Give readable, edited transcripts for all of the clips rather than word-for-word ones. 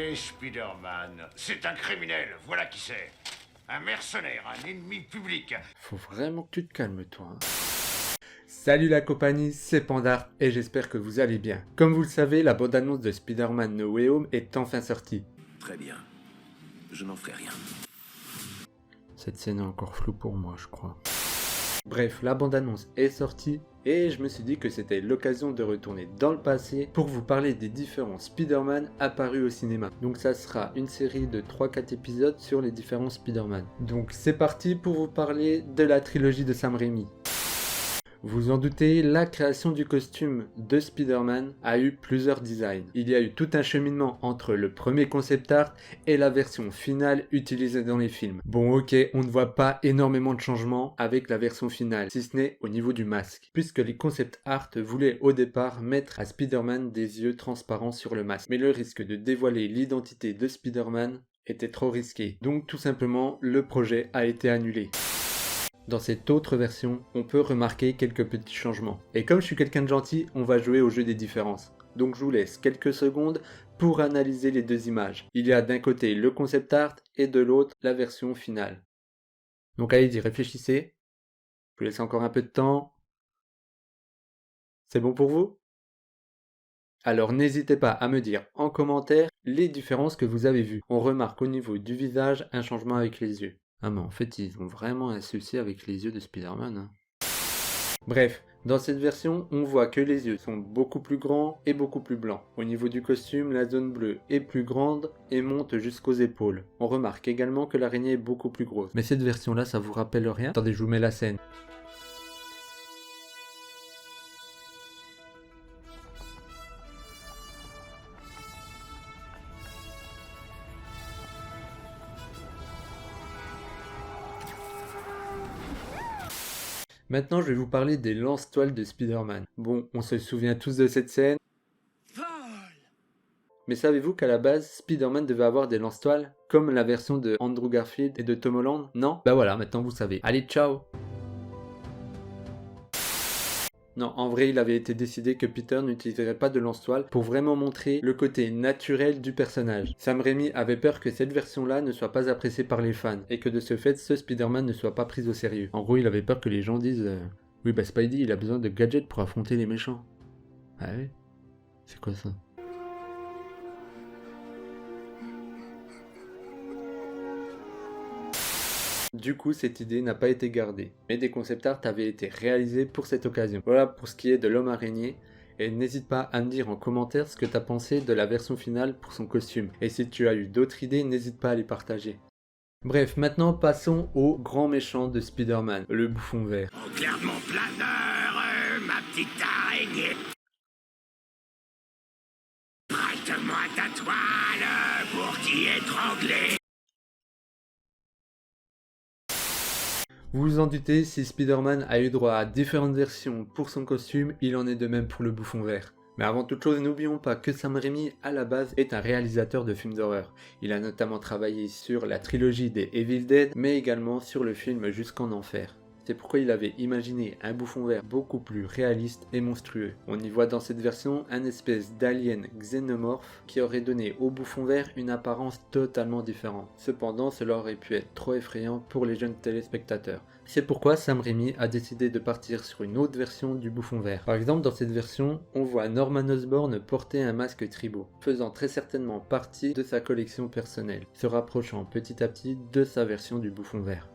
Et Spider-Man, c'est un criminel, voilà qui c'est. Un mercenaire, un ennemi public. Faut vraiment que tu te calmes, toi. Hein. Salut la compagnie, c'est Pandar et j'espère que vous allez bien. Comme vous le savez, la bande-annonce de Spider-Man No Way Home est enfin sortie. Très bien. Je n'en ferai rien. Cette scène est encore floue pour moi, je crois. Bref, la bande-annonce est sortie et je me suis dit que c'était l'occasion de retourner dans le passé pour vous parler des différents Spider-Man apparus au cinéma. Donc ça sera une série de 3-4 épisodes sur les différents Spider-Man. Donc c'est parti pour vous parler de la trilogie de Sam Raimi. Vous en doutez, la création du costume de Spider-Man a eu plusieurs designs. Il y a eu tout un cheminement entre le premier concept art et la version finale utilisée dans les films. Bon ok, on ne voit pas énormément de changements avec la version finale, si ce n'est au niveau du masque, puisque les concept art voulaient au départ mettre à Spider-Man des yeux transparents sur le masque. Mais le risque de dévoiler l'identité de Spider-Man était trop risqué, donc tout simplement le projet a été annulé. Dans cette autre version, on peut remarquer quelques petits changements. Et comme je suis quelqu'un de gentil, on va jouer au jeu des différences. Donc je vous laisse quelques secondes pour analyser les deux images. Il y a d'un côté le concept art et de l'autre la version finale. Donc allez-y, réfléchissez. Je vous laisse encore un peu de temps. C'est bon pour vous? Alors n'hésitez pas à me dire en commentaire les différences que vous avez vues. On remarque au niveau du visage un changement avec les yeux. Ah mais en fait ils ont vraiment un souci avec les yeux de Spider-Man. Hein. Bref, dans cette version, on voit que les yeux sont beaucoup plus grands et beaucoup plus blancs. Au niveau du costume, la zone bleue est plus grande et monte jusqu'aux épaules. On remarque également que l'araignée est beaucoup plus grosse. Mais cette version-là, ça vous rappelle rien? Attendez, je vous mets la scène. Maintenant, je vais vous parler des lance-toiles de Spider-Man. Bon, on se souvient tous de cette scène. Mais savez-vous qu'à la base, Spider-Man devait avoir des lance-toiles, comme la version de Andrew Garfield et de Tom Holland? Non? Bah voilà, maintenant vous savez. Allez, ciao! Non, en vrai, il avait été décidé que Peter n'utiliserait pas de lance-toile pour vraiment montrer le côté naturel du personnage. Sam Raimi avait peur que cette version-là ne soit pas appréciée par les fans, et que de ce fait, ce Spider-Man ne soit pas pris au sérieux. En gros, il avait peur que les gens disent oui, bah Spidey, il a besoin de gadgets pour affronter les méchants. Ah oui? C'est quoi ça? Du coup, cette idée n'a pas été gardée, mais des concept art avaient été réalisés pour cette occasion. Voilà pour ce qui est de l'homme araignée, et n'hésite pas à me dire en commentaire ce que tu as pensé de la version finale pour son costume. Et si tu as eu d'autres idées, n'hésite pas à les partager. Bref, maintenant passons au grand méchant de Spider-Man, le bouffon vert. Au clair de mon planeur, ma petite araignée. Prête-moi ta toile pour t'y étrangler. Vous vous en doutez, si Spider-Man a eu droit à différentes versions pour son costume, il en est de même pour le bouffon vert. Mais avant toute chose, n'oublions pas que Sam Raimi, à la base, est un réalisateur de films d'horreur. Il a notamment travaillé sur la trilogie des Evil Dead, mais également sur le film Jusqu'en Enfer. C'est pourquoi il avait imaginé un bouffon vert beaucoup plus réaliste et monstrueux. On y voit dans cette version un espèce d'alien xénomorphe qui aurait donné au bouffon vert une apparence totalement différente. Cependant, cela aurait pu être trop effrayant pour les jeunes téléspectateurs. C'est pourquoi Sam Raimi a décidé de partir sur une autre version du bouffon vert. Par exemple, dans cette version, on voit Norman Osborn porter un masque tribaux, faisant très certainement partie de sa collection personnelle, se rapprochant petit à petit de sa version du bouffon vert.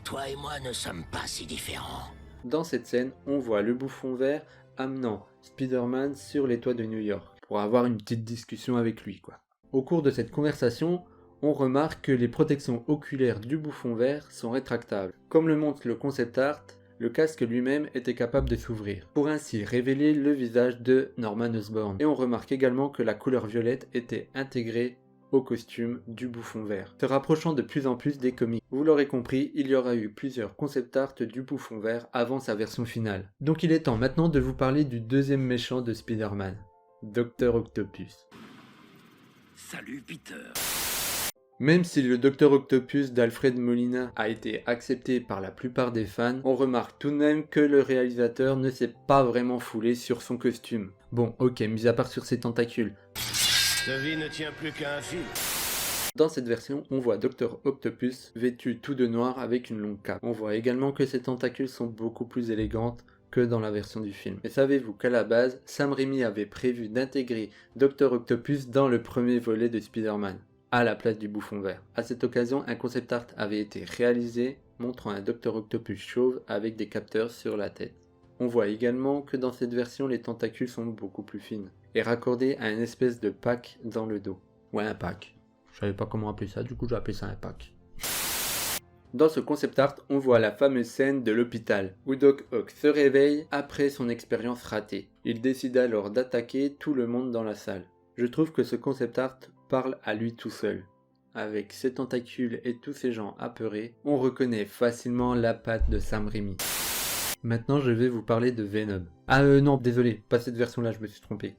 Toi et moi ne sommes pas si différents. Dans cette scène, on voit le bouffon vert amenant Spider-Man sur les toits de New York pour avoir une petite discussion avec lui, quoi. Au cours de cette conversation, on remarque que les protections oculaires du bouffon vert sont rétractables. Comme le montre le concept art, le casque lui-même était capable de s'ouvrir, pour ainsi révéler le visage de Norman Osborn. Et on remarque également que la couleur violette était intégrée au costume du bouffon vert, se rapprochant de plus en plus des comics. Vous l'aurez compris, il y aura eu plusieurs concept art du bouffon vert avant sa version finale. Donc il est temps maintenant de vous parler du deuxième méchant de Spider-Man, Dr. Octopus. Salut Peter. Même si le Dr Octopus d'Alfred Molina a été accepté par la plupart des fans, on remarque tout de même que le réalisateur ne s'est pas vraiment foulé sur son costume. Bon, ok, mis à part sur ses tentacules. Sa vie ne tient plus qu'à un fil. Dans cette version, on voit Dr Octopus vêtu tout de noir avec une longue cape. On voit également que ses tentacules sont beaucoup plus élégantes que dans la version du film. Et savez-vous qu'à la base, Sam Raimi avait prévu d'intégrer Dr Octopus dans le premier volet de Spider-Man, à la place du bouffon vert. À cette occasion, un concept art avait été réalisé montrant un Dr Octopus chauve avec des capteurs sur la tête. On voit également que dans cette version, les tentacules sont beaucoup plus fines et raccordées à une espèce de pack dans le dos. Ouais, un pack. Je savais pas comment appeler ça, du coup j'ai appelé ça un pack. Dans ce concept art, on voit la fameuse scène de l'hôpital, où Doc Ock se réveille après son expérience ratée. Il décide alors d'attaquer tout le monde dans la salle. Je trouve que ce concept art parle à lui tout seul. Avec ses tentacules et tous ces gens apeurés, on reconnaît facilement la patte de Sam Raimi. Maintenant je vais vous parler de Venom. Non, désolé, pas cette version-là, je me suis trompé.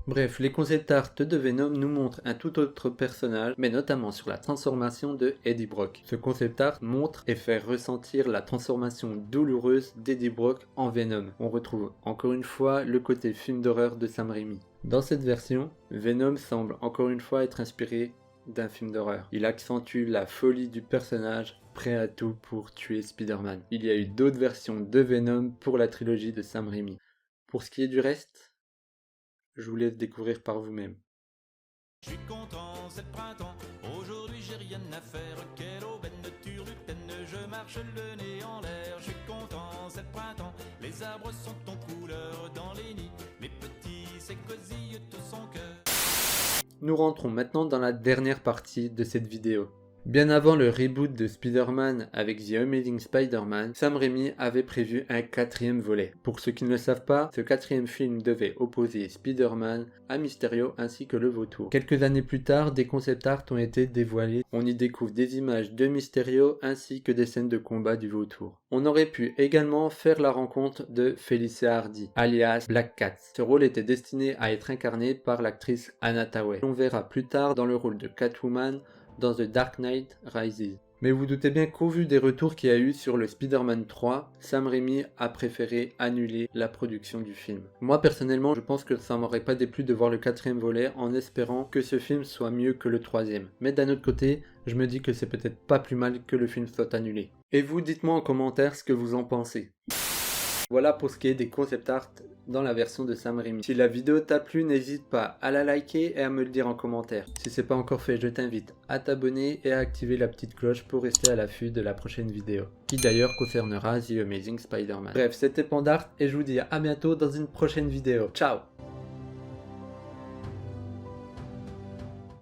Bref, les concept art de Venom nous montrent un tout autre personnage, mais notamment sur la transformation de Eddie Brock. Ce concept art montre et fait ressentir la transformation douloureuse d'Eddie Brock en Venom. On retrouve encore une fois le côté film d'horreur de Sam Raimi. Dans cette version, Venom semble encore une fois être inspiré d'un film d'horreur. Il accentue la folie du personnage, prêt à tout pour tuer Spider-Man. Il y a eu d'autres versions de Venom pour la trilogie de Sam Raimi. Pour ce qui est du reste, je vous laisse découvrir par vous-même. Je suis content, c'est le printemps, aujourd'hui j'ai rien à faire, quelle aubaine de turlutaine, je marche le nez en l'air, je suis content, c'est le printemps, les arbres sont en couleur dans les nids, mes petits s'écosillent tout son cœur. Nous rentrons maintenant dans la dernière partie de cette vidéo. Bien avant le reboot de Spider-Man avec The Amazing Spider-Man, Sam Raimi avait prévu un 4e volet. Pour ceux qui ne le savent pas, ce 4e film devait opposer Spider-Man à Mysterio ainsi que le vautour. Quelques années plus tard, des concept art ont été dévoilés. On y découvre des images de Mysterio ainsi que des scènes de combat du vautour. On aurait pu également faire la rencontre de Felicia Hardy, alias Black Cat. Ce rôle était destiné à être incarné par l'actrice Anna Tawai. On verra plus tard dans le rôle de Catwoman dans The Dark Knight Rises. Mais vous doutez bien qu'au vu des retours qu'il y a eu sur le Spider-Man 3, Sam Raimi a préféré annuler la production du film. Moi personnellement, je pense que ça m'aurait pas déplu de voir le 4e volet en espérant que ce film soit mieux que le 3e. Mais d'un autre côté, je me dis que c'est peut-être pas plus mal que le film soit annulé. Et vous, dites-moi en commentaire ce que vous en pensez. Voilà pour ce qui est des concept art dans la version de Sam Raimi. Si la vidéo t'a plu, n'hésite pas à la liker et à me le dire en commentaire. Si c'est pas encore fait, je t'invite à t'abonner et à activer la petite cloche pour rester à l'affût de la prochaine vidéo, qui d'ailleurs concernera The Amazing Spider-Man. Bref, c'était Pandart et je vous dis à bientôt dans une prochaine vidéo. Ciao!